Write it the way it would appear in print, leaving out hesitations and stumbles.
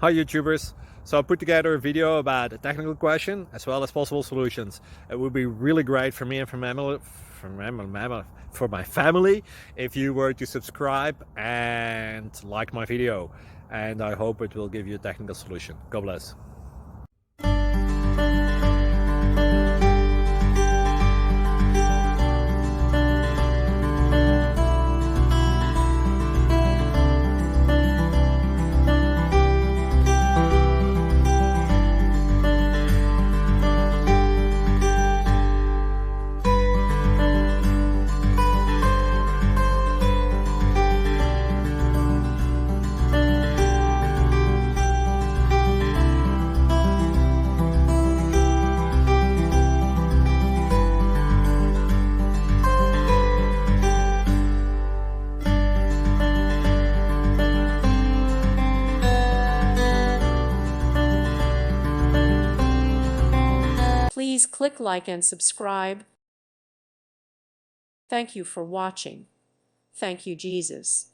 Hi YouTubers. So I put together a video about a technical question as well as possible solutions. It would be really great for me and for my family if you were to subscribe and like my video. And I hope it will give you a technical solution. God bless. Please click like and subscribe. Thank you for watching. Thank you, Jesus.